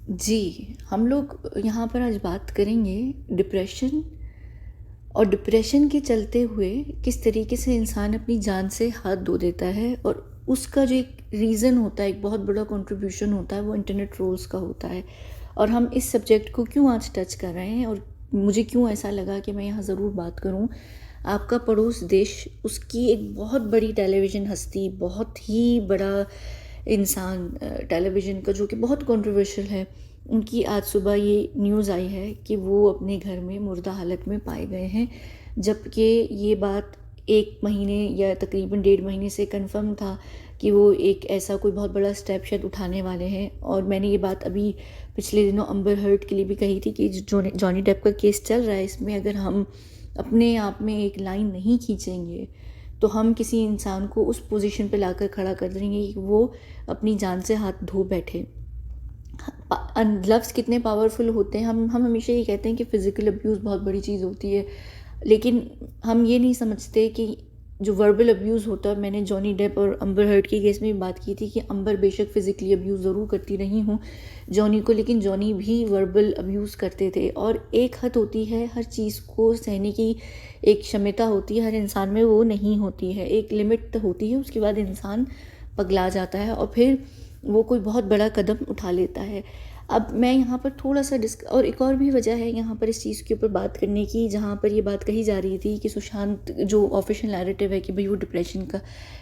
जी, हम लोग यहाँ पर आज बात करेंगे डिप्रेशन और डिप्रेशन के चलते हुए किस तरीके से इंसान अपनी जान से हाथ धो देता है, और उसका जो एक रीज़न होता है, एक बहुत बड़ा कंट्रीब्यूशन होता है, वो इंटरनेट ट्रोल्स का होता है। और हम इस सब्जेक्ट को क्यों आज टच कर रहे हैं और मुझे क्यों ऐसा लगा कि मैं यहाँ ज़रूर बात करूँ। आपका पड़ोस देश, उसकी एक बहुत बड़ी टेलीविज़न हस्ती, बहुत ही बड़ा इंसान टेलीविज़न का, जो कि बहुत कंट्रोवर्शियल है, उनकी आज सुबह ये न्यूज़ आई है कि वो अपने घर में मुर्दा हालत में पाए गए हैं। जबकि ये बात 1 महीने या तकरीबन 1.5 महीने से कन्फर्म था कि वो एक ऐसा कोई बहुत बड़ा स्टेप शायद उठाने वाले हैं। और मैंने ये बात अभी पिछले दिनों अम्बर हर्ड के लिए भी कही थी कि जो जॉनी डेप का केस चल रहा है, इसमें अगर हम अपने आप में एक लाइन नहीं खींचेंगे तो हम किसी इंसान को उस पोजीशन पे लाकर खड़ा कर देंगे कि वो अपनी जान से हाथ धो बैठे। लफ्ज़ कितने पावरफुल होते हैं। हम हमेशा ये कहते हैं कि फ़िज़िकल अब्यूज़ बहुत बड़ी चीज़ होती है, लेकिन हम ये नहीं समझते कि जो वर्बल अब्यूज़ होता है, मैंने जॉनी डेप और अम्बर हर्ड के केस में भी बात की थी कि अम्बर बेशक फ़िज़िकली अब्यूज़ ज़रूर करती रही हूँ जॉनी को, लेकिन जॉनी भी वर्बल अब्यूज़ करते थे। और एक हद होती है हर चीज़ को सहने की, एक क्षमता होती है हर इंसान में, वो नहीं होती है, एक लिमिट होती है, उसके बाद इंसान पगला जाता है और फिर वो कोई बहुत बड़ा कदम उठा लेता है। अब मैं यहाँ पर थोड़ा-सा और एक और भी वजह है यहाँ पर इस चीज़ के ऊपर बात करने की, जहाँ पर ये बात कही जा रही थी कि सुशांत, जो ऑफ़िशियल नैरेटिव है कि भई वो डिप्रेशन का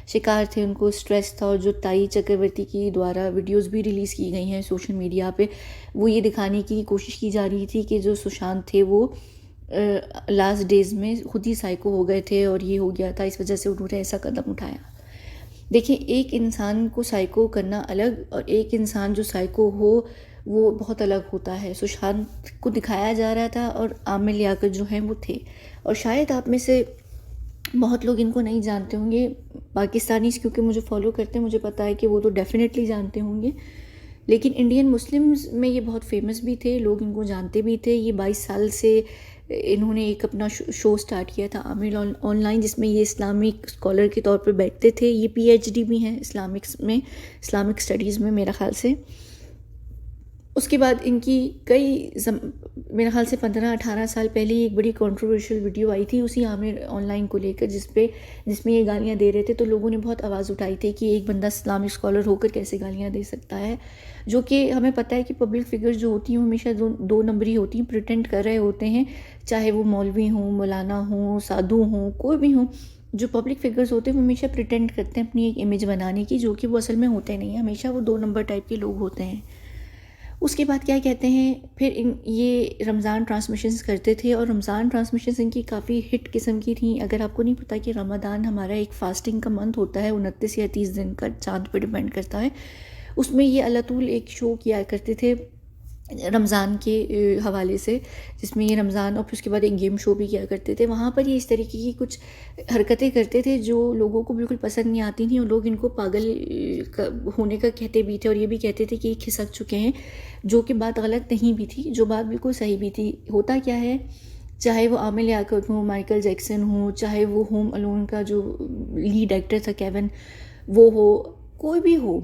शिकार थे, उनको स्ट्रेस था, और जो ताई चक्रवर्ती की द्वारा वीडियोज़ भी रिलीज़ की गई हैं सोशल मीडिया पे, वो ये दिखाने की कोशिश की जा रही थी कि जो सुशांत थे वो लास्ट डेज़ में खुद ही साइको हो गए थे और ये हो गया था, इस वजह से उन्होंने ऐसा कदम उठाया। देखिए, एक इंसान को साइको करना अलग और एक इंसान जो साइको हो वो बहुत अलग होता है। सुशांत को दिखाया जा रहा था और आमिर लियाकत जो हैं वो थे। और शायद आप में से बहुत लोग इनको नहीं जानते होंगे, पाकिस्तानीज़ क्योंकि मुझे फ़ॉलो करते हैं, मुझे पता है कि वो तो डेफ़िनेटली जानते होंगे। लेकिन इंडियन मुस्लिम्स में ये बहुत फ़ेमस भी थे, लोग इनको जानते भी थे। ये 22 साल से इन्होंने एक अपना शो स्टार्ट किया था आमिर ऑनलाइन, जिसमें ये इस्लामिक स्कॉलर के तौर पर बैठते थे। ये पीएचडी भी हैं इस्लामिक्स में, इस्लामिक स्टडीज़ में मेरा ख़्याल से। उसके बाद इनकी मेरे ख़्याल से 15-18 साल पहले ही एक बड़ी कंट्रोवर्शियल वीडियो आई थी उसी आमिर ऑनलाइन को लेकर, जिसमें ये गालियाँ दे रहे थे। तो लोगों ने बहुत आवाज़ उठाई थी कि एक बंदा इस्लामिक स्कॉलर होकर कैसे गालियाँ दे सकता है। जो कि हमें पता है कि पब्लिक फिगर्स जो होती हैं वो हमेशा दो नंबरी होती हैं, प्रिटेंड कर रहे होते हैं, चाहे वो मौलवी हों, मौलाना हों, साधु हों, कोई भी हों। जो पब्लिक फिगर्स होते हैं वो हमेशा प्रिटेंड करते हैं अपनी एक इमेज बनाने की, जो कि वो असल में होते नहीं हैं, हमेशा वो 2 नंबर टाइप के लोग होते हैं। उसके बाद क्या कहते हैं, फिर ये रमज़ान ट्रांसमिशंस करते थे और रमज़ान ट्रांसमिशंस इनकी काफ़ी हिट किस्म की थी। अगर आपको नहीं पता कि रमज़ान हमारा एक फ़ास्टिंग का मंथ होता है, 29 या 30 दिन का, चाँद पे डिपेंड करता है। उसमें ये अल्लाह एक शो किया करते थे रमज़ान के हवाले से, जिसमें ये रमज़ान और फिर उसके बाद एक गेम शो भी किया करते थे। वहाँ पर ये इस तरीके की कुछ हरकतें करते थे जो लोगों को बिल्कुल पसंद नहीं आती थी, और लोग इनको पागल होने का कहते भी थे और ये भी कहते थे कि ये खिसक चुके हैं, जो कि बात गलत नहीं भी थी, जो बात बिल्कुल सही भी थी। होता क्या है, चाहे वो आमिर लियाकत हो, माइकल जैक्सन हो, चाहे वो होम अलोन का जो लीड एक्टर था केविन वो हो, कोई भी हो,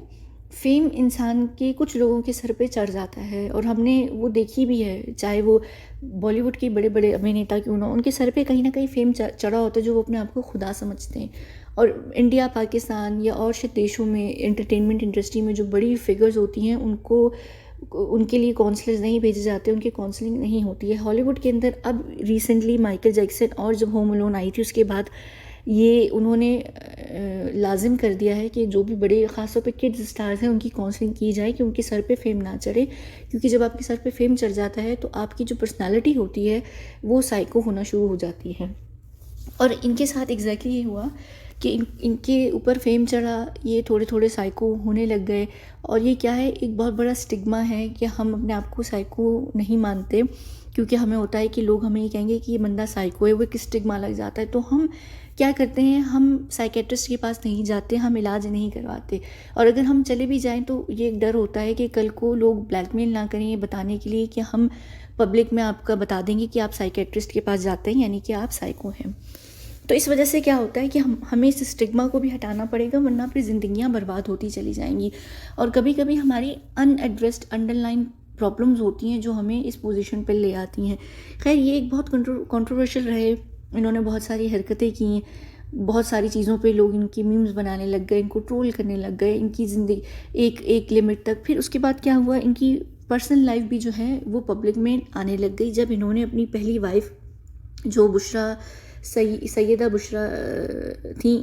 फेम इंसान के कुछ लोगों के सर पे चढ़ जाता है। और हमने वो देखी भी है, चाहे वो बॉलीवुड के बड़े बड़े अभिनेता क्यों ना, उनके सर पे कहीं ना कहीं फेम चढ़ा होता है, जो वो अपने आप को खुदा समझते हैं। और इंडिया, पाकिस्तान या और शायद देशों में एंटरटेनमेंट इंडस्ट्री में जो बड़ी फिगर्स होती हैं, उनके लिए काउंसलर्स नहीं भेजे जाते, उनकी काउंसलिंग नहीं होती है। हॉलीवुड के अंदर अब रिसेंटली माइकल जैक्सन और जब होम अलोन आई थी उसके बाद ये उन्होंने लाजिम कर दिया है कि जो भी बड़े ख़ास तौर पे किड्स स्टार्स हैं उनकी काउंसलिंग की जाए कि उनके सर पे फेम ना चढ़े, क्योंकि जब आपके सर पे फेम चढ़ जाता है तो आपकी जो पर्सनालिटी होती है वो साइको होना शुरू हो जाती है। और इनके साथ एग्जैक्टली ये हुआ कि इनके ऊपर फेम चढ़ा, ये थोड़े थोड़े साइको होने लग गए। और ये क्या है, एक बहुत बड़ा स्टिग्मा है कि हम अपने आप को साइको नहीं मानते, क्योंकि हमें होता है कि लोग हमें ये कहेंगे कि ये बंदा साइको है, वो एक स्टिग्मा लग जाता है। तो हम क्या करते हैं, हम साइकेट्रिस्ट के पास नहीं जाते, हम इलाज नहीं करवाते। और अगर हम चले भी जाएं तो ये एक डर होता है कि कल को लोग ब्लैकमेल ना करें ये बताने के लिए कि हम पब्लिक में आपका बता देंगे कि आप साइकेट्रिस्ट के पास जाते हैं, यानी कि आप साइको हैं। तो इस वजह से क्या होता है कि हमें इस स्टिग्मा को भी हटाना पड़ेगा, वरना अपनी ज़िंदगियाँ बर्बाद होती चली जाएंगी। और कभी कभी हमारी अनएड्रेस्ड अंडरलाइन प्रॉब्लम्स होती हैं जो हमें इस पोजीशन पर ले आती हैं। खैर ये एक बहुत कंट्रोवर्शियल रहे, इन्होंने बहुत सारी हरकतें की, बहुत सारी चीज़ों पे लोग इनकी मीम्स बनाने लग गए, इनको ट्रोल करने लग गए, इनकी ज़िंदगी एक एक लिमिट तक। फिर उसके बाद क्या हुआ, इनकी पर्सनल लाइफ भी जो है वो पब्लिक में आने लग गई, जब इन्होंने अपनी पहली वाइफ जो बुशरा सैयदा बुशरा थी,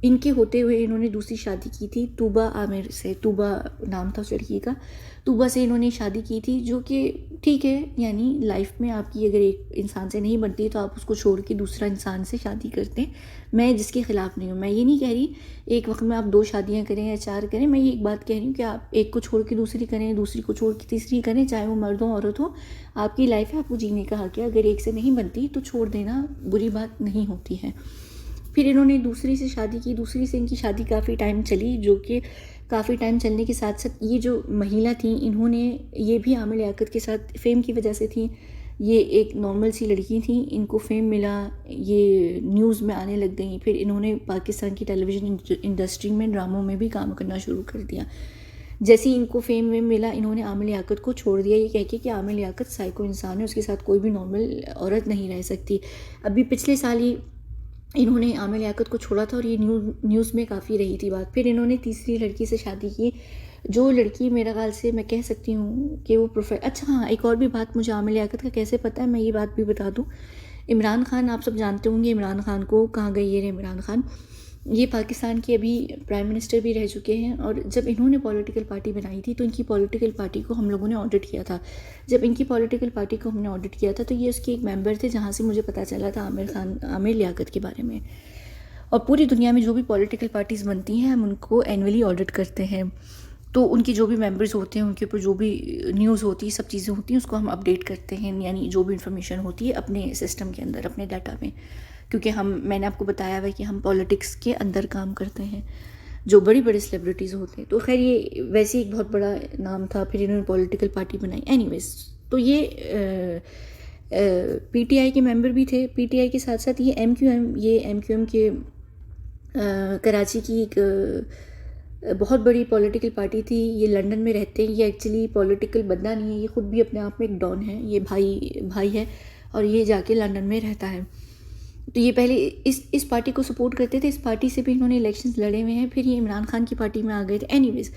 इनके होते हुए इन्होंने दूसरी शादी की थी तूबा आमिर से। तूबा नाम था उस लड़की का, तूबा से इन्होंने शादी की थी, जो कि ठीक है, यानी लाइफ में आपकी अगर एक इंसान से नहीं बनती तो आप उसको छोड़ के दूसरा इंसान से शादी करते हैं। मैं जिसके ख़िलाफ़ नहीं हूँ, मैं ये नहीं कह रही एक वक्त में आप 2 शादियाँ करें या 4 करें, मैं ये एक बात कह रही हूँ कि आप एक को छोड़ के दूसरी करें, दूसरी को छोड़ के तीसरी करें, चाहे वो मर्द हो औरत हो, आपकी लाइफ है, आपको जीने का हक़ है। अगर एक से नहीं बनती तो छोड़ देना बुरी बात नहीं होती है। फिर इन्होंने दूसरी से शादी की, दूसरी से इनकी शादी काफ़ी टाइम चली, जो कि काफ़ी टाइम चलने के साथ साथ ये जो महिला थी, इन्होंने ये भी आमिर लियाकत के साथ फ़ेम की वजह से थी। ये एक नॉर्मल सी लड़की थी, इनको फ़ेम मिला, ये न्यूज़ में आने लग गई। फिर इन्होंने पाकिस्तान की टेलीविज़न इंडस्ट्री में ड्रामों में भी काम करना शुरू कर दिया। जैसे ही इनको फ़ेम वेम मिला, इन्होंने आमिर लियाकत को छोड़ दिया, ये कह के कि आमिर लियाकत साइको इंसान है, उसके साथ कोई भी नॉर्मल औरत नहीं रह सकती। अभी पिछले साल ही इन्होंने आमिर लियाकत को छोड़ा था और ये न्यूज़ में काफ़ी रही थी बात। फिर इन्होंने तीसरी लड़की से शादी की, जो लड़की मेरा ख़्याल से मैं कह सकती हूँ कि वो अच्छा हाँ, एक और भी बात मुझे आमिर लियाकत का कैसे पता है, मैं ये बात भी बता दूँ। इमरान खान, आप सब जानते होंगे इमरान खान को, कहाँ गए ये इमरान खान, ये पाकिस्तान के अभी प्राइम मिनिस्टर भी रह चुके हैं। और जब इन्होंने पॉलिटिकल पार्टी बनाई थी तो इनकी पॉलिटिकल पार्टी को हम लोगों ने ऑडिट किया था। जब इनकी पॉलिटिकल पार्टी को हमने ऑडिट किया था तो ये उसके एक मेंबर थे, जहाँ से मुझे पता चला था आमिर लियाकत के बारे में। और पूरी दुनिया में जो भी पॉलिटिकल पार्टीज़ बनती हैं, हम उनको एनुअली ऑडिट करते हैं, तो उनकी जो भी मेंबर्स होते हैं, उनके ऊपर जो भी न्यूज़ होती है, सब चीज़ें होती हैं, उसको हम अपडेट करते हैं, यानी जो भी इन्फॉर्मेशन होती है अपने सिस्टम के अंदर, अपने डाटा में। क्योंकि मैंने आपको बताया हुआ है कि हम पॉलिटिक्स के अंदर काम करते हैं, जो बड़ी बड़ी सेलिब्रिटीज़ होते हैं। तो खैर ये वैसे एक बहुत बड़ा नाम था, फिर इन्होंने पॉलिटिकल पार्टी बनाई। एनीवेज, तो ये पीटीआई के मेंबर भी थे। पीटीआई के साथ साथ ये एमक्यूएम के कराची की एक बहुत बड़ी पॉलिटिकल पार्टी थी। ये लंदन में रहते हैं, ये एक्चुअली पॉलिटिकल बंदा नहीं है, ये ख़ुद भी अपने आप में एक डॉन है, ये भाई है और ये जाके लंदन में रहता है। तो ये पहले इस पार्टी को सपोर्ट करते थे, इस पार्टी से भी इन्होंने इलेक्शंस लड़े हुए हैं, फिर ये इमरान खान की पार्टी में आ गए थे। एनीवेज,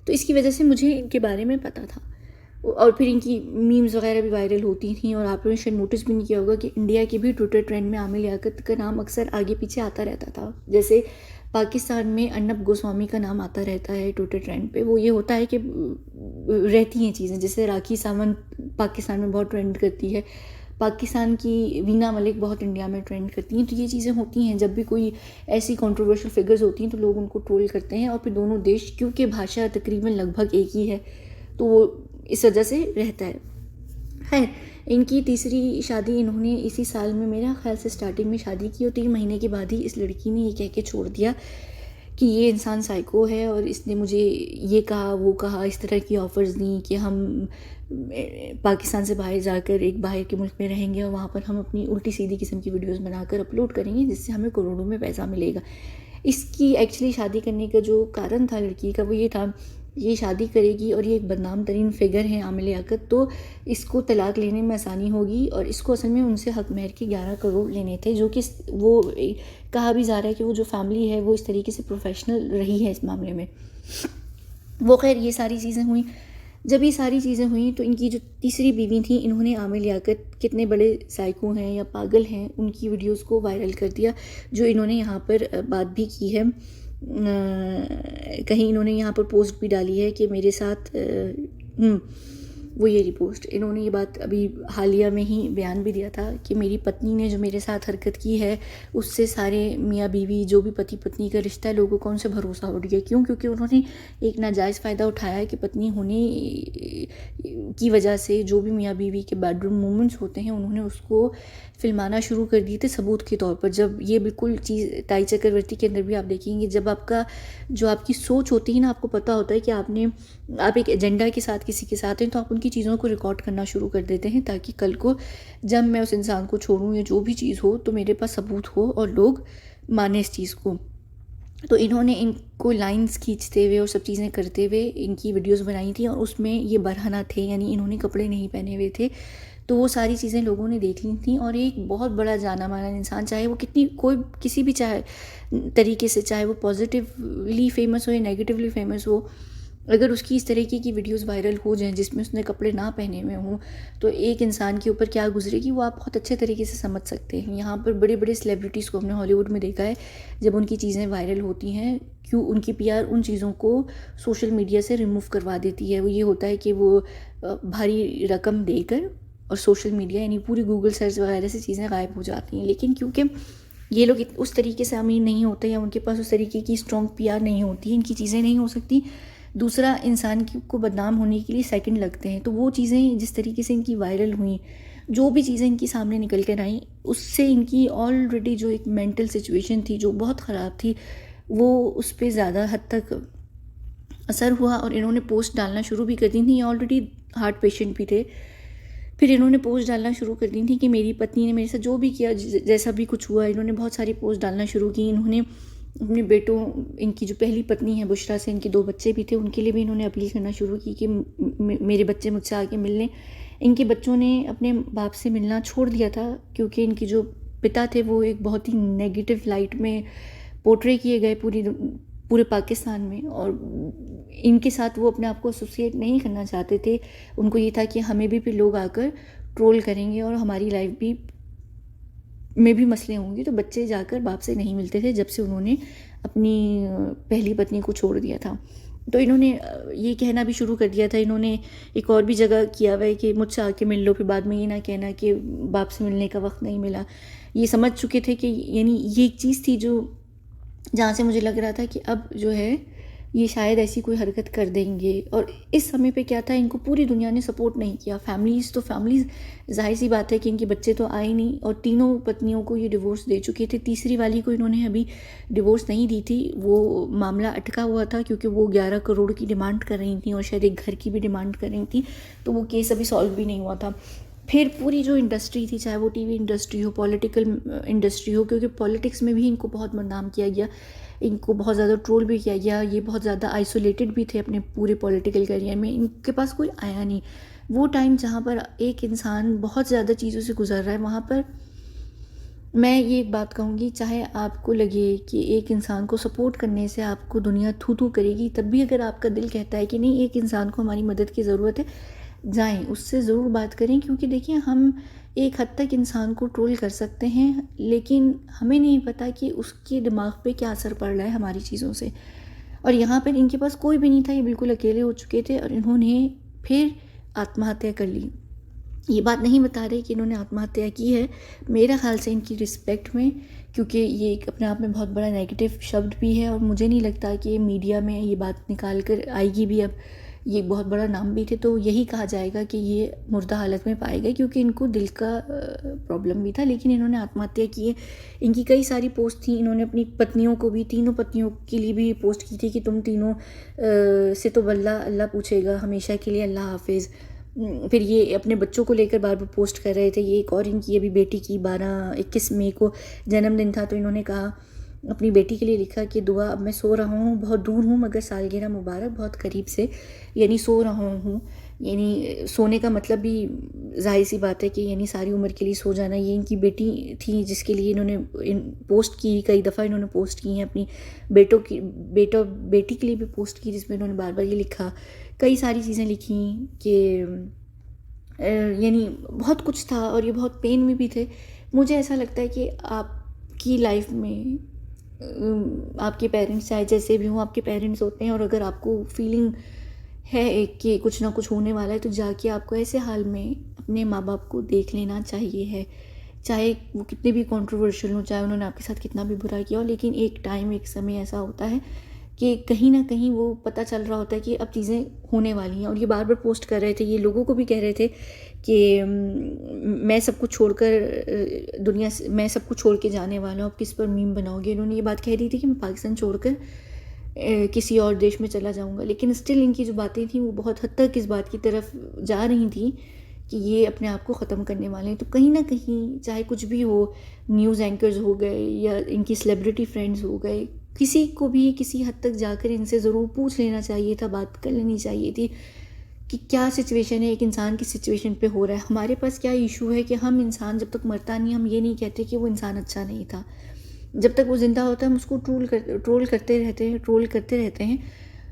तो इसकी वजह से मुझे इनके बारे में पता था, और फिर इनकी मीम्स वगैरह भी वायरल होती थी। और आप लोगों ने शायद नोटिस भी नहीं किया होगा कि इंडिया के भी ट्विटर ट्रेंड में आमिर लियाकत का नाम अक्सर आगे पीछे आता रहता था। जैसे पाकिस्तान में अर्नब गोस्वामी का नाम आता रहता है ट्विटर ट्रेंड पे, वो ये होता है कि रहती हैं चीज़ें, जैसे राखी सावंत पाकिस्तान में बहुत ट्रेंड करती है, पाकिस्तान की वीना मलिक बहुत इंडिया में ट्रेंड करती हैं। तो ये चीज़ें होती हैं, जब भी कोई ऐसी कंट्रोवर्शियल फिगर्स होती हैं तो लोग उनको ट्रोल करते हैं। और फिर दोनों देश, क्योंकि भाषा तकरीबन लगभग एक ही है, तो वो इस वजह से रहता है। खैर, इनकी तीसरी शादी इन्होंने इसी साल में, मेरा ख्याल से स्टार्टिंग में शादी की, और 3 महीने के बाद ही इस लड़की ने ये कह के छोड़ दिया कि ये इंसान साइको है, और इसने मुझे ये कहा वो कहा, इस तरह की ऑफ़र्स दी कि हम पाकिस्तान से बाहर जाकर एक बाहर के मुल्क में रहेंगे और वहाँ पर हम अपनी उल्टी सीधी किस्म की वीडियोस बनाकर अपलोड करेंगे, जिससे हमें करोड़ों में पैसा मिलेगा। इसकी एक्चुअली शादी करने का जो कारण था लड़की का, वो ये था, ये शादी करेगी और ये एक बदनाम तरीन फिगर है आमिर लियाकत, तो इसको तलाक लेने में आसानी होगी। और इसको असल में उनसे हक महर के 11 करोड़ लेने थे, जो कि वो कहा भी जा रहा है कि वो जो फैमिली है वो इस तरीके से प्रोफेशनल रही है इस मामले में। वो खैर ये सारी चीज़ें हुई। जब ये सारी चीज़ें हुई तो इनकी जो तीसरी बीवी थी, इन्होंने आमिर लियाकत कितने बड़े साइको हैं या पागल हैं उनकी वीडियोस को वायरल कर दिया, जो इन्होंने यहाँ पर बात भी की है। कहीं इन्होंने यहाँ पर पोस्ट भी डाली है कि मेरे साथ वो ये रिपोस्ट, इन्होंने ये बात अभी हालिया में ही बयान भी दिया था कि मेरी पत्नी ने जो मेरे साथ हरकत की है, उससे सारे मियाँ बीवी जो भी पति पत्नी का रिश्ता है, लोगों का उनसे भरोसा उठ गया। क्यों? क्योंकि उन्होंने एक नाजायज़ फ़ायदा उठाया है कि पत्नी होने की वजह से जो भी मियाँ बीवी के बेडरूम मोमेंट्स होते हैं, उन्होंने उसको फिल्माना शुरू कर दिए थे सबूत के तौर पर। जब ये बिल्कुल चीज़ टाई चक्रवर्ती के अंदर भी आप देखेंगे, जब आपकी सोच होती है ना, आपको पता होता है कि आप एक एजेंडा के साथ किसी के साथ हैं, तो आप उनकी चीज़ों को रिकॉर्ड करना शुरू कर देते हैं, ताकि कल को जब मैं उस इंसान को छोड़ूं या जो भी चीज़ हो, तो मेरे पास सबूत हो और लोग माने इस चीज़ को। तो इन्होंने इनको लाइंस खींचते हुए और सब चीज़ें करते हुए इनकी वीडियोस बनाई थी, और उसमें ये बरहना थे, यानी इन्होंने कपड़े नहीं पहने हुए थे। तो वो सारी चीज़ें लोगों ने देख ली थी, और एक बहुत बड़ा जाना माना इंसान, चाहे वो कितनी कोई किसी भी चाहे तरीके से, चाहे वो पॉजिटिवली फेमस हो या नेगेटिवली फेमस हो, अगर उसकी इस तरीके की वीडियोस वायरल हो जाएं जिसमें उसने कपड़े ना पहने हुए हों, तो एक इंसान के ऊपर क्या गुजरेगी वो आप बहुत अच्छे तरीके से समझ सकते हैं। यहाँ पर बड़े बड़े सेलिब्रिटीज़ को हमने हॉलीवुड में देखा है, जब उनकी चीज़ें वायरल होती हैं, क्यों उनकी पीआर उन चीज़ों को सोशल मीडिया से रिमूव करवा देती है। वो ये होता है कि वो भारी रकम देकर, और सोशल मीडिया यानी पूरी गूगल सर्च वगैरह से चीज़ें गायब हो जाती हैं। लेकिन क्योंकि ये लोग उस तरीके से अमीर नहीं होते, या उनके पास उस तरीके की स्ट्रॉन्ग पीआर नहीं होती है, इनकी चीज़ें नहीं हो सकती, दूसरा इंसान को बदनाम होने के लिए सेकंड लगते हैं। तो वो चीज़ें जिस तरीके से इनकी वायरल हुई, जो भी चीज़ें इनकी सामने निकल कर आई, उससे इनकी ऑलरेडी जो एक मेंटल सिचुएशन थी जो बहुत ख़राब थी, वो उस पर ज़्यादा हद तक असर हुआ, और इन्होंने पोस्ट डालना शुरू भी कर दी थी। ये ऑलरेडी हार्ट पेशेंट भी थे। फिर इन्होंने पोस्ट डालना शुरू कर दी थी कि मेरी पत्नी ने मेरे साथ जो भी किया, जैसा भी कुछ हुआ, इन्होंने बहुत सारी पोस्ट डालना शुरू की। इन्होंने अपने बेटों, इनकी जो पहली पत्नी है बुशरा से इनके 2 बच्चे भी थे, उनके लिए भी इन्होंने अपील करना शुरू की कि मेरे बच्चे मुझसे आके मिल लें। इनके बच्चों ने अपने बाप से मिलना छोड़ दिया था, क्योंकि इनके जो पिता थे वो एक बहुत ही नेगेटिव लाइट में पोर्ट्रे किए गए पूरे पाकिस्तान में, और इनके साथ वो अपने आप को एसोसिएट नहीं करना चाहते थे। उनको ये था कि हमें भी फिर लोग आकर ट्रोल करेंगे और हमारी लाइफ भी में भी मसले होंगे, तो बच्चे जाकर बाप से नहीं मिलते थे जब से उन्होंने अपनी पहली पत्नी को छोड़ दिया था। तो इन्होंने ये कहना भी शुरू कर दिया था, इन्होंने एक और भी जगह किया हुआ है कि मुझसे आके मिल लो, फिर बाद में ये ना कहना कि बाप से मिलने का वक्त नहीं मिला। ये समझ चुके थे कि, यानी ये एक चीज़ थी जो, जहाँ से मुझे लग रहा था कि अब जो है ये शायद ऐसी कोई हरकत कर देंगे। और इस समय पे क्या था, इनको पूरी दुनिया ने सपोर्ट नहीं किया। फैमिलीज़ जाहिर सी बात है कि इनके बच्चे तो आए नहीं, और तीनों पत्नियों को ये डिवोर्स दे चुके थे। तीसरी वाली को इन्होंने अभी डिवोर्स नहीं दी थी, वो मामला अटका हुआ था क्योंकि वो 11 करोड़ की डिमांड कर रही थी, और शायद एक घर की भी डिमांड कर रही थी, तो वो केस अभी सॉल्व भी नहीं हुआ था। फिर पूरी जो इंडस्ट्री थी, चाहे वो टीवी इंडस्ट्री हो, पॉलिटिकल इंडस्ट्री हो, क्योंकि पॉलिटिक्स में भी इनको बहुत बदनाम किया गया, इनको बहुत ज़्यादा ट्रोल भी किया गया। ये बहुत ज़्यादा आइसोलेटेड भी थे अपने पूरे पॉलिटिकल करियर में, इनके पास कोई आया नहीं। वो टाइम जहाँ पर एक इंसान बहुत ज़्यादा चीज़ों से गुजर रहा है, वहाँ पर मैं ये एक बात कहूँगी, चाहे आपको लगे कि एक इंसान को सपोर्ट करने से आपको दुनिया थू थू करेगी, तब भी अगर आपका दिल कहता है कि नहीं, एक इंसान को हमारी मदद की ज़रूरत है, जाएं, उससे ज़रूर बात करें। क्योंकि देखिए, हम एक हद तक इंसान को ट्रोल कर सकते हैं, लेकिन हमें नहीं पता कि उसके दिमाग पे क्या असर पड़ रहा है हमारी चीज़ों से। और यहाँ पर इनके पास कोई भी नहीं था, ये बिल्कुल अकेले हो चुके थे, और इन्होंने फिर आत्महत्या कर ली। ये बात नहीं बता रहे कि इन्होंने आत्महत्या की है, मेरा ख्याल से इनकी रिस्पेक्ट में, क्योंकि ये एक अपने आप में बहुत बड़ा नेगेटिव शब्द भी है, और मुझे नहीं लगता कि मीडिया में ये बात निकाल कर आएगी भी। अब ये बहुत बड़ा नाम भी थे, तो यही कहा जाएगा कि ये मुर्दा हालत में पाए गए, क्योंकि इनको दिल का प्रॉब्लम भी था। लेकिन इन्होंने आत्महत्या की है। इनकी कई सारी पोस्ट थी, इन्होंने अपनी पत्नियों को भी, तीनों पत्नियों के लिए भी पोस्ट की थी कि तुम तीनों से तो अल्लाह पूछेगा हमेशा के लिए, अल्लाह हाफिज़। फिर ये अपने बच्चों को लेकर बार बार पोस्ट कर रहे थे। ये एक और इनकी अभी बेटी की 21 मई को जन्मदिन था, तो इन्होंने कहा, अपनी बेटी के लिए लिखा कि दुआ, अब मैं सो रहा हूँ, बहुत दूर हूँ मगर सालगिरह मुबारक, बहुत करीब से, यानी सो रहा हूँ, यानी सोने का मतलब भी जाहिर सी बात है कि यानी सारी उम्र के लिए सो जाना। ये इनकी बेटी थी जिसके लिए इन्होंने पोस्ट की, कई दफ़ा इन्होंने पोस्ट की हैं। अपनी बेटी के लिए भी पोस्ट की, जिसमें इन्होंने बार बार ये लिखा, कई सारी चीज़ें लिखी कि यानी बहुत कुछ था, और ये बहुत पेन में भी थे। मुझे ऐसा लगता है कि आपकी लाइफ में आपके पेरेंट्स, चाहे जैसे भी हों, आपके पेरेंट्स होते हैं, और अगर आपको फीलिंग है कि कुछ ना कुछ होने वाला है, तो जाके आपको ऐसे हाल में अपने माँ बाप को देख लेना चाहिए है, चाहे वो कितने भी कंट्रोवर्शियल हो, चाहे उन्होंने आपके साथ कितना भी बुरा किया हो। लेकिन एक टाइम, एक समय ऐसा होता है कि कहीं ना कहीं वो पता चल रहा होता है कि अब चीज़ें होने वाली हैं। और ये बार बार पोस्ट कर रहे थे, ये लोगों को भी कह रहे थे कि मैं सब कुछ छोड़कर दुनिया से, मैं सब कुछ छोड़ के जाने वाला हूँ, अब किस पर मीम बनाओगे। इन्होंने ये बात कह दी थी कि मैं पाकिस्तान छोड़कर किसी और देश में चला जाऊँगा, लेकिन स्टिल इनकी जो बातें थी वो बहुत हद तक इस बात की तरफ जा रही थी कि ये अपने आप को ख़त्म करने वाले हैं। तो कहीं ना कहीं, चाहे कुछ भी हो, न्यूज़ एंकर्स हो गए या इनकी सेलिब्रिटी फ्रेंड्स हो गए, किसी को भी किसी हद तक जाकर इनसे ज़रूर पूछ लेना चाहिए था, बात कर लेनी चाहिए थी कि क्या सिचुएशन है, एक इंसान की सिचुएशन पे हो रहा है। हमारे पास क्या इशू है कि हम इंसान जब तक मरता नहीं, हम ये नहीं कहते कि वो इंसान अच्छा नहीं था। जब तक वो ज़िंदा होता है हम उसको ट्रोल करते रहते हैं,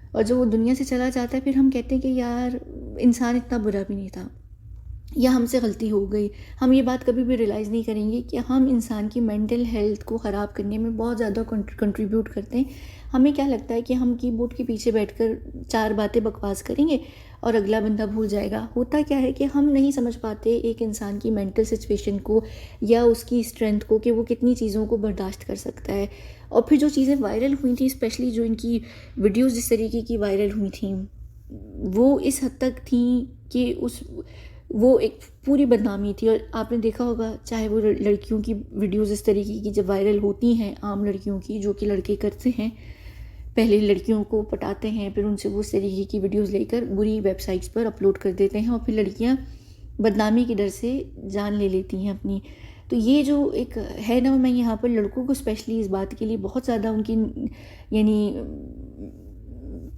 और जब वो दुनिया से चला जाता है फिर हम कहते हैं कि यार इंसान इतना बुरा भी नहीं था, या हमसे गलती हो गई। हम ये बात कभी भी रियलाइज़ नहीं करेंगे कि हम इंसान की मेंटल हेल्थ को ख़राब करने में बहुत ज़्यादा कंट्रीब्यूट करते हैं। हमें क्या लगता है कि हम कीबोर्ड के पीछे बैठकर 4 बातें बकवास करेंगे और अगला बंदा भूल जाएगा। होता क्या है कि हम नहीं समझ पाते एक इंसान की मेंटल सिचुएशन को या उसकी स्ट्रेंथ को, कि वो कितनी चीज़ों को बर्दाश्त कर सकता है। और फिर जो चीज़ें वायरल हुई थी, स्पेशली जो इनकी वीडियोज़ जिस तरीके की वायरल हुई थी, वो इस हद तक थी कि वो एक पूरी बदनामी थी। और आपने देखा होगा, चाहे वो लड़कियों की वीडियोज़ इस तरीके की जब वायरल होती हैं, आम लड़कियों की, जो कि लड़के करते हैं, पहले लड़कियों को पटाते हैं, फिर उनसे वो इस तरीके की वीडियोज़ लेकर बुरी वेबसाइट्स पर अपलोड कर देते हैं, और फिर लड़कियां बदनामी के डर से जान ले लेती हैं अपनी। तो ये जो एक है ना, मैं यहाँ पर लड़कों को स्पेशली इस बात के लिए बहुत ज़्यादा उनकी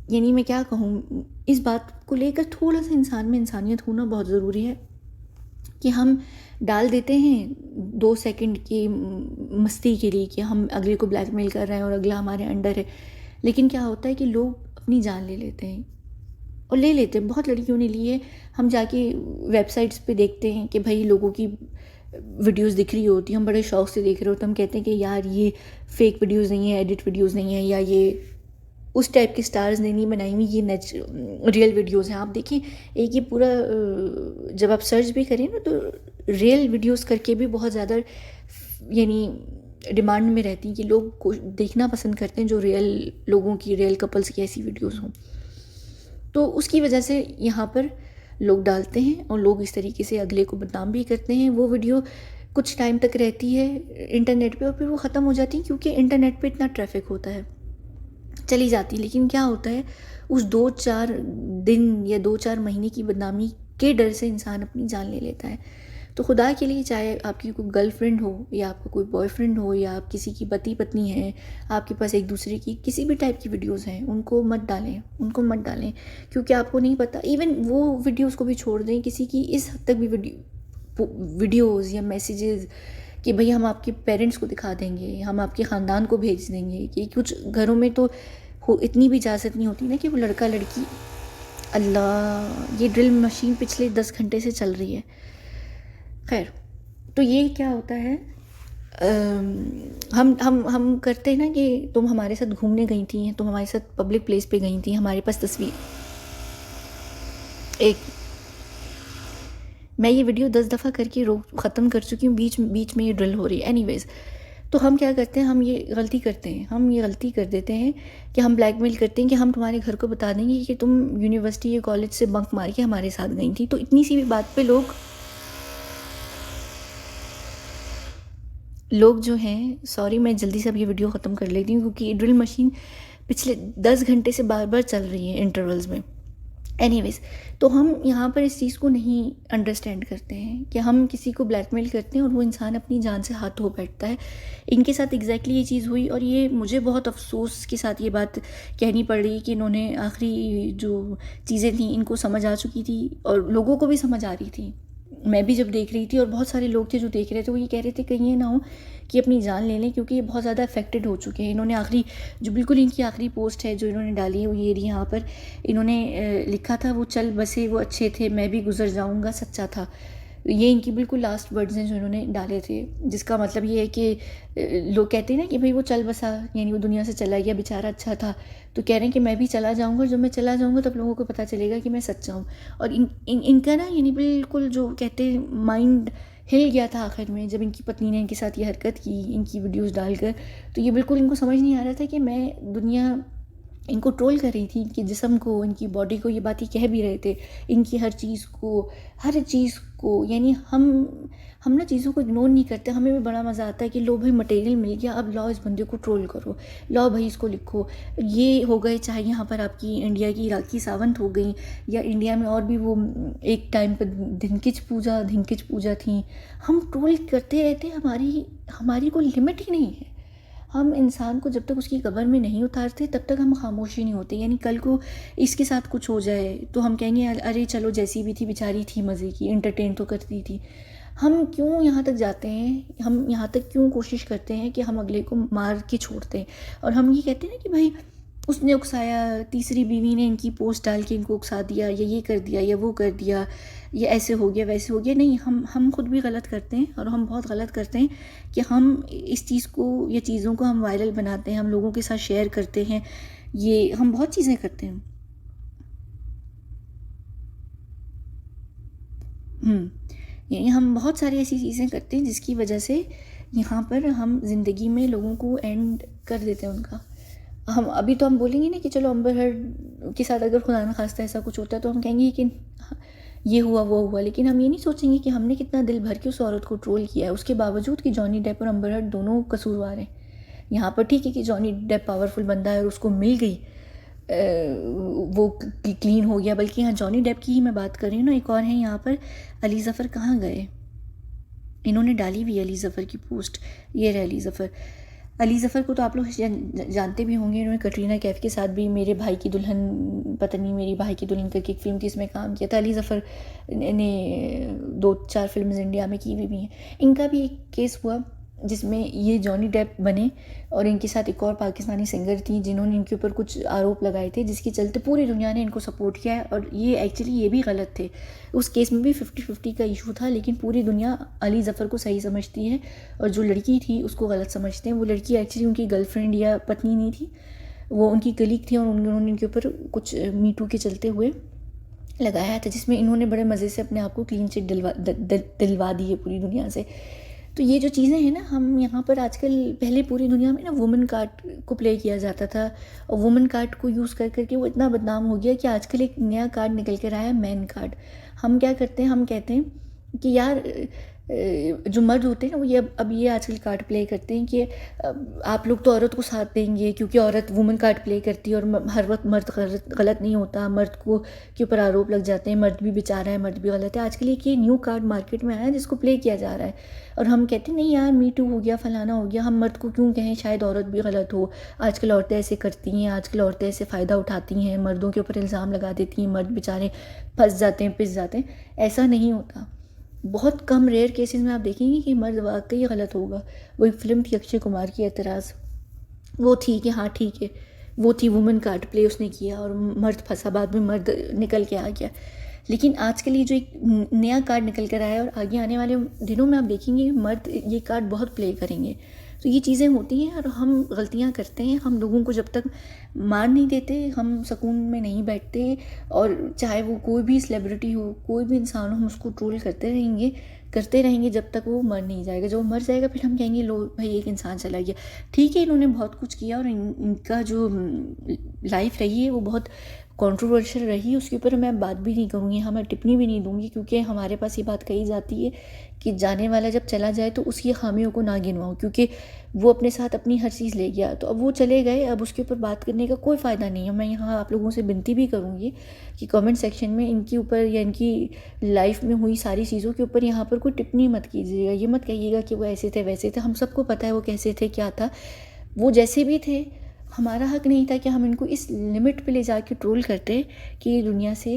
यानी मैं क्या कहूँ, इस बात को लेकर थोड़ा सा इंसान में इंसानियत होना बहुत ज़रूरी है। कि हम डाल देते हैं 2 सेकंड की मस्ती के लिए कि हम अगले को ब्लैकमेल कर रहे हैं और अगला हमारे अंडर है, लेकिन क्या होता है कि लोग अपनी जान ले लेते हैं, और ले लेते हैं। बहुत लड़कियों ने लिए। हम जाके वेबसाइट्स पे देखते हैं कि भाई लोगों की वीडियोस दिख रही होती हैं, हम बड़े शौक से देख रहे होते हैं, हम कहते हैं कि यार ये फेक वीडियोस नहीं है, एडिट वीडियोस नहीं है, या ये उस टाइप के स्टार्स ने नहीं बनाई हुई, ये रियल वीडियोस हैं। आप देखें, एक ये पूरा जब आप सर्च भी करें ना, तो रियल वीडियोस करके भी बहुत ज़्यादा डिमांड में रहती हैं कि लोग देखना पसंद करते हैं जो रियल लोगों की, रियल कपल्स की ऐसी वीडियोस हों। तो उसकी वजह से यहाँ पर लोग डालते हैं, और लोग इस तरीके से अगले को बदनाम भी करते हैं। वो वीडियो कुछ टाइम तक रहती है इंटरनेट पे, और फिर वो ख़त्म हो जाती है, क्योंकि इंटरनेट पे इतना ट्रैफिक होता है, चली जाती। लेकिन क्या होता है, उस 2-4 दिन या 2-4 महीने की बदनामी के डर से इंसान अपनी जान ले लेता है। तो खुदा के लिए, चाहे आपकी कोई गर्लफ्रेंड हो, या आपका कोई बॉयफ्रेंड हो, या आप किसी की पति पत्नी है, आपके पास एक दूसरे की किसी भी टाइप की वीडियोस हैं, उनको मत डालें, क्योंकि आपको नहीं पता। इवन वो वीडियोस को भी छोड़ दें, किसी की इस हद तक भी वीडियोस या मैसेजेस कि भाई हम आपके पेरेंट्स को दिखा देंगे, हम आपके ख़ानदान को भेज देंगे, कि कुछ घरों में तो इतनी भी इजाज़त नहीं होती ना कि वो लड़का लड़की, अल्लाह, ये ड्रिल मशीन पिछले 10 घंटे से चल रही है। खैर, तो ये क्या होता है, हम करते हैं ना कि तुम हमारे साथ घूमने गई थी, तुम हमारे साथ पब्लिक प्लेस पे गई थी, हमारे पास तस्वीर, एक मैं ये वीडियो 10 दफ़ा करके ख़त्म कर चुकी हूँ, बीच में ये ड्रिल हो रही है। एनीवेज़, तो हम क्या करते हैं, हम ये गलती कर देते हैं कि हम ब्लैकमेल करते हैं कि हम तुम्हारे घर को बता देंगे कि तुम यूनिवर्सिटी या कॉलेज से बंक मार के हमारे साथ गई थी। तो इतनी सी भी बात पे लोग जो हैं, सॉरी मैं जल्दी से अब ये वीडियो ख़त्म कर लेती हूँ, क्योंकि ड्रिल मशीन पिछले 10 घंटे से बार बार चल रही है इंटरवल्स में। एनीवेज़, तो हम यहाँ पर इस चीज़ को नहीं अंडरस्टैंड करते हैं कि हम किसी को ब्लैकमेल करते हैं और वो इंसान अपनी जान से हाथ धो बैठता है। इनके साथ एग्जैक्टली ये चीज़ हुई, और ये मुझे बहुत अफसोस के साथ ये बात कहनी पड़ रही है कि इन्होंने आखिरी जो चीज़ें थी इनको समझ आ चुकी थी, और लोगों को भी समझ आ रही थी। मैं भी जब देख रही थी, और बहुत सारे लोग थे जो देख रहे थे, वो ये कह रहे थे कहीं ये ना हो कि अपनी जान ले लें, क्योंकि ये बहुत ज़्यादा अफेक्टेड हो चुके हैं। इन्होंने आखिरी जो बिल्कुल इनकी आखिरी पोस्ट है जो इन्होंने डाली है, वो ये रही। यहाँ पर इन्होंने लिखा था, वो चल बसे वो अच्छे थे, मैं भी गुजर जाऊँगा सच्चा था। ये इनकी बिल्कुल लास्ट वर्ड्स हैं जो इन्होंने डाले थे, जिसका मतलब ये है कि लोग कहते हैं ना कि भाई वो चल बसा, यानी वो दुनिया से चला गया, बेचारा अच्छा था, तो कह रहे हैं कि मैं भी चला जाऊँगा, और जब मैं चला जाऊँगा तब लोगों को पता चलेगा कि मैं सच्चा हूँ। और इनका ना यानी बिल्कुल जो कहते हैं माइंड हिल गया था आखिर में, जब इनकी पत्नी ने इनके साथ ये हरकत की, इनकी वीडियोस डालकर। तो ये बिल्कुल इनको समझ नहीं आ रहा था कि मैं दुनिया इनको ट्रोल कर रही थी, इनके जिस्म को, इनकी बॉडी को, ये बातें कह भी रहे थे, इनकी हर चीज़ को। यानी हम ना चीज़ों को इग्नोर नहीं करते। हमें भी बड़ा मज़ा आता है कि लो भाई मटेरियल मिल गया, अब लाओ इस बंदे को ट्रोल करो, लाओ भाई इसको लिखो। ये हो गए, चाहे यहाँ पर आपकी इंडिया की राखी सावंत हो गई, या इंडिया में और भी वो एक टाइम पर धिंकिच पूजा थी। हम ट्रोल करते रहते हैं, हमारी कोई लिमिट ही नहीं है। हम इंसान को जब तक उसकी कब्र में नहीं उतारते तब तक हम खामोशी नहीं होते। यानी कल को इसके साथ कुछ हो जाए तो हम कहेंगे अरे चलो जैसी भी थी बेचारी थी, मज़े की, एंटरटेन तो करती थी। हम क्यों यहाँ तक जाते हैं, हम यहाँ तक क्यों कोशिश करते हैं कि हम अगले को मार के छोड़ते हैं। और हम ये कहते हैं ना कि भाई उसने उकसाया, तीसरी बीवी ने इनकी पोस्ट डाल के इनको उकसा दिया, या ये कर दिया या वो कर दिया, ये ऐसे हो गया वैसे हो गया। नहीं, हम खुद भी गलत करते हैं, और हम बहुत गलत करते हैं कि हम इस चीज़ को या चीज़ों को हम वायरल बनाते हैं, हम लोगों के साथ शेयर करते हैं, ये हम बहुत चीज़ें करते हैं। यानी हम बहुत सारी ऐसी चीज़ें करते हैं जिसकी वजह से यहाँ पर हम ज़िंदगी में लोगों को एंड कर देते हैं उनका। हम अभी तो हम बोलेंगे ना कि चलो अम्बर हर्ड के साथ अगर खुदा न खास्ता ऐसा कुछ होता है तो हम कहेंगे कि ये हुआ वो हुआ, लेकिन हम ये नहीं सोचेंगे कि हमने कितना दिल भर के उस औरत को ट्रोल किया है, उसके बावजूद कि जॉनी डेप और अम्बर हर्ड दोनों कसूरवार हैं। यहाँ पर ठीक है कि जॉनी डेप पावरफुल बंदा है और उसको मिल गई, वो क्लीन हो गया। बल्कि यहाँ जॉनी डेप की ही मैं बात कर रही हूँ ना, एक और है यहाँ पर अली ज़फ़र कहाँ गए। इन्होंने डाली हुई अली ज़फ़र की पोस्ट, ये रहे अली ज़फ़र। अली ज़फ़र को तो आप लोग जानते भी होंगे, इन्होंने कटरीना कैफ के साथ भी मेरे भाई की दुल्हन, पता नहीं मेरी भाई की दुल्हन करके एक फ़िल्म थी, इसमें काम किया था। अली ज़फ़र ने 2-4 फिल्म्स इंडिया में की हुई भी हैं। इनका भी एक केस हुआ जिसमें ये जॉनी डेप बने और इनके साथ एक और पाकिस्तानी सिंगर थी जिन्होंने इनके ऊपर कुछ आरोप लगाए थे, जिसके चलते पूरी दुनिया ने इनको सपोर्ट किया है। और ये एक्चुअली ये भी गलत थे, उस केस में भी 50-50 का इशू था, लेकिन पूरी दुनिया अली ज़फ़र को सही समझती है और जो लड़की थी उसको गलत समझते हैं। वो लड़की एक्चुअली उनकी गर्लफ्रेंड या पत्नी नहीं थी, वो उनकी कलीग थी और उन्होंने इनके ऊपर कुछ मीटू के चलते हुए लगाया था, जिसमें इन्होंने बड़े मज़े से अपने आप को क्लीन चिट दिलवा दी है पूरी दुनिया से। तो ये जो चीज़ें हैं ना, हम यहाँ पर आजकल, पहले पूरी दुनिया में ना वुमेन कार्ड को प्ले किया जाता था और वुमेन कार्ड को यूज़ कर करके वो इतना बदनाम हो गया कि आजकल एक नया कार्ड निकल कर आया है, मैन कार्ड। हम क्या करते हैं, हम कहते हैं कि यार जो मर्द होते हैं ना वो ये अब ये आजकल कार्ड प्ले करते हैं कि आप लोग तो औरत को साथ देंगे क्योंकि औरत वुमेन कार्ड प्ले करती है और हर वक्त मर्द गलत नहीं होता, मर्द को के ऊपर आरोप लग जाते हैं, मर्द भी बेचारा है, मर्द भी गलत है। आजकल एक ये न्यू कार्ड मार्केट में आया है जिसको प्ले किया जा रहा है और हम कहते हैं नहीं यार मी टू हो गया, फलाना हो गया, हम मर्द को क्यों कहें, शायद औरत भी गलत हो। आजकल औरतें ऐसे करती हैं, आजकल औरतें ऐसे फ़ायदा उठाती हैं, मर्दों के ऊपर इल्ज़ाम लगा देती हैं, मर्द बेचारे फंस जाते हैं, पिस जाते हैं। ऐसा नहीं होता। बहुत कम रेयर केसेस में आप देखेंगे कि मर्द वाकई गलत होगा। वो एक फ़िल्म थी अक्षय कुमार की एतराज़, वो थी कि हाँ ठीक है, वो थी वुमेन कार्ड प्ले उसने किया और मर्द फंसा, बाद में मर्द निकल के आ गया। लेकिन आज के लिए जो एक नया कार्ड निकल कर आया है और आगे आने वाले दिनों में आप देखेंगे मर्द ये कार्ड बहुत प्ले करेंगे। तो ये चीज़ें होती हैं और हम गलतियाँ करते हैं। हम लोगों को जब तक मान नहीं देते हम सुकून में नहीं बैठते, और चाहे वो कोई भी सेलिब्रिटी हो, कोई भी इंसान हो, हम उसको ट्रोल करते रहेंगे जब तक वो मर नहीं जाएगा। जब वो मर जाएगा फिर हम कहेंगे लो भाई एक इंसान चला गया। ठीक है, इन्होंने बहुत कुछ किया और इनका जो लाइफ रही है वो बहुत कंट्रोवर्शियल रही, उसके ऊपर मैं बात भी नहीं करूँगी, हाँ मैं टिप्पणी भी नहीं दूँगी, क्योंकि हमारे पास ये बात कही जाती है कि जाने वाला जब चला जाए तो उसकी खामियों को ना गिनवाओ, क्योंकि वो अपने साथ अपनी हर चीज़ ले गया। तो अब वो चले गए, अब उसके ऊपर बात करने का कोई फ़ायदा नहीं है। मैं यहाँ आप लोगों से विनती भी करूँगी कि कमेंट सेक्शन में इनके ऊपर या इनकी लाइफ में हुई सारी चीज़ों के ऊपर यहाँ पर कोई टिप्पणी मत कीजिएगा। ये मत कहिएगा कि वो ऐसे थे वैसे थे, हम सबको पता है वो कैसे थे, क्या था। वो जैसे भी थे, हमारा हक नहीं था कि हम इनको इस लिमिट पे ले जाके ट्रोल करते कि ये दुनिया से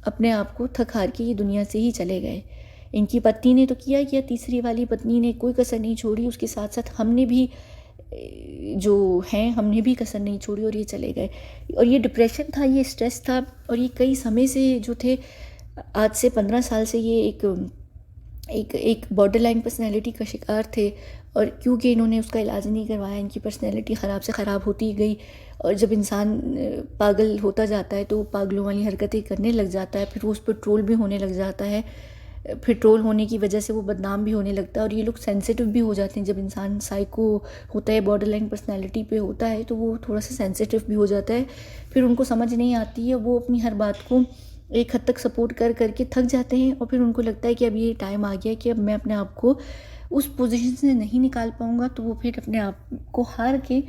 अपने आप को थक हार के ये दुनिया से ही चले गए। इनकी पत्नी ने तो किया, तीसरी वाली पत्नी ने कोई कसर नहीं छोड़ी, उसके साथ साथ हमने भी जो हैं हमने भी कसर नहीं छोड़ी और ये चले गए। और ये डिप्रेशन था, ये स्ट्रेस था, और ये कई समय से जो थे, आज से 15 साल से ये एक बॉर्डर लाइन पर्सनैलिटी का शिकार थे। और क्योंकि इन्होंने उसका इलाज नहीं करवाया, इनकी पर्सनैलिटी ख़राब से ख़राब होती गई, और जब इंसान पागल होता जाता है तो वो पागलों वाली हरकतें करने लग जाता है, फिर वो उस पर ट्रोल भी होने लग जाता है, फिर ट्रोल होने की वजह से वो बदनाम भी होने लगता है। और ये लोग सेंसिटिव भी हो जाते हैं, जब इंसान साइको होता है, बॉर्डर लाइन पर्सनैलिटी पे होता है, तो वो थोड़ा सा सेंसिटिव भी हो जाता है। फिर उनको समझ नहीं आती है, वो अपनी हर बात को एक हद तक सपोर्ट करके थक जाते हैं, और फिर उनको लगता है कि अब ये टाइम आ गया कि अब मैं अपने आप को उस पोजीशन से नहीं निकाल पाऊँगा, तो वो फिर अपने आप को हार के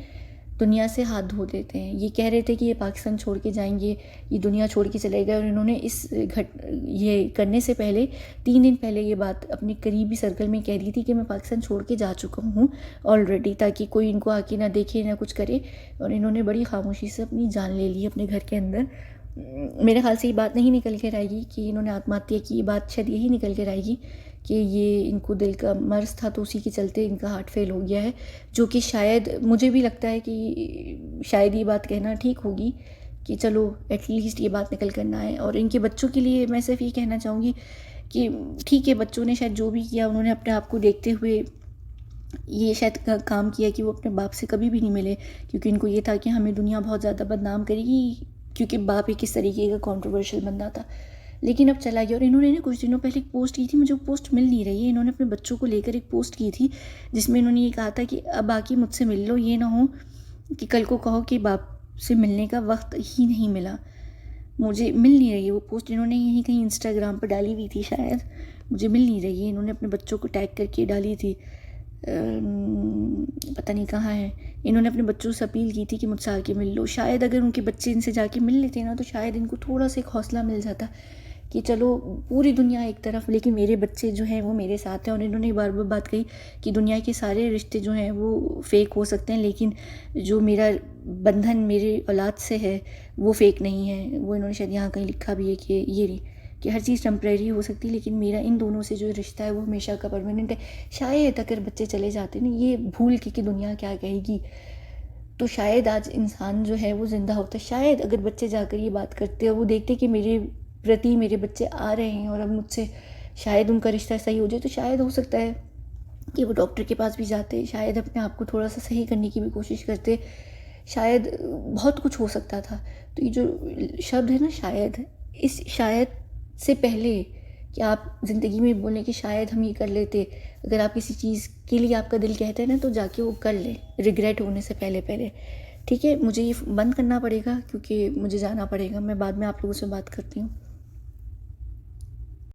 दुनिया से हाथ धो देते हैं। ये कह रहे थे कि ये पाकिस्तान छोड़ के जाएंगे, ये दुनिया छोड़ के चले गए, और इन्होंने ये करने से पहले 3 दिन पहले ये बात अपने करीबी सर्कल में कह दी थी कि मैं पाकिस्तान छोड़ के जा चुका हूँ ऑलरेडी, ताकि कोई इनको आके ना देखे ना कुछ करे। और इन्होंने बड़ी खामोशी से अपनी जान ले ली अपने घर के अंदर। मेरे ख्याल से ये बात नहीं निकल कर आएगी कि इन्होंने आत्महत्या की, ये बात शायद यही निकल कर आएगी कि ये इनको दिल का मर्ज़ था तो उसी के चलते इनका हार्ट फेल हो गया है, जो कि शायद मुझे भी लगता है कि शायद ये बात कहना ठीक होगी कि चलो एटलीस्ट ये बात निकल कर ना आए। और इनके बच्चों के लिए मैं सिर्फ ये कहना चाहूँगी कि ठीक है, बच्चों ने शायद जो भी किया उन्होंने अपने आप को देखते हुए ये शायद काम किया कि वो अपने बाप से कभी भी नहीं मिले, क्योंकि इनको ये था कि हमें दुनिया बहुत ज़्यादा बदनाम करेगी, क्योंकि बाप एक इस तरीके का कंट्रोवर्शियल बंदा था। लेकिन अब चला गया। और इन्होंने ना कुछ दिनों पहले एक पोस्ट की थी, मुझे वो पोस्ट मिल नहीं रही है। इन्होंने अपने बच्चों को लेकर एक पोस्ट की थी जिसमें इन्होंने ये कहा था कि अब आके मुझसे मिल लो, ये ना हो कि कल को कहो कि बाप से मिलने का वक्त ही नहीं मिला। मुझे मिल नहीं रही है वो पोस्ट, इन्होंने यहीं कहीं इंस्टाग्राम पर डाली हुई थी शायद, मुझे मिल नहीं रही है। इन्होंने अपने बच्चों को टैग करके डाली थी, पता नहीं कहाँ है। इन्होंने अपने बच्चों से अपील की थी कि मुझसे आके मिल लो। शायद अगर उनके बच्चे इनसे जाके मिल लेते ना तो शायद इनको थोड़ा सा एक हौसला मिल जाता कि चलो पूरी दुनिया एक तरफ, लेकिन मेरे बच्चे जो हैं वो मेरे साथ हैं। और इन्होंने बार बार बात कही कि दुनिया के सारे रिश्ते जो हैं वो फ़ेक हो सकते हैं, लेकिन जो मेरा बंधन मेरे औलाद से है वो फ़ेक नहीं है। वो इन्होंने शायद यहाँ कहीं लिखा भी है कि ये नहीं, कि हर चीज़ टेम्परेरी हो सकती है, लेकिन मेरा इन दोनों से जो रिश्ता है वो हमेशा का परमानेंट है। शायद अगर बच्चे चले जाते ना ये भूल के कि दुनिया क्या कहेगी, तो शायद आज इंसान जो है वो ज़िंदा होता। शायद अगर बच्चे जाकर ये बात करते और वो देखते कि मेरे प्रति मेरे बच्चे आ रहे हैं और अब मुझसे शायद उनका रिश्ता सही हो जाए, तो शायद हो सकता है कि वो डॉक्टर के पास भी जाते, शायद अपने आप को थोड़ा सा सही करने की भी कोशिश करते, शायद बहुत कुछ हो सकता था। तो ये जो शब्द है ना शायद, इस शायद से पहले कि आप ज़िंदगी में बोलें कि शायद हम ये कर लेते, अगर आप किसी चीज़ के लिए आपका दिल कहता है ना तो जाके वो कर लें, रिग्रेट होने से पहले पहले। ठीक है, मुझे ये बंद करना पड़ेगा क्योंकि मुझे जाना पड़ेगा। मैं बाद में आप लोगों से बात करती हूँ।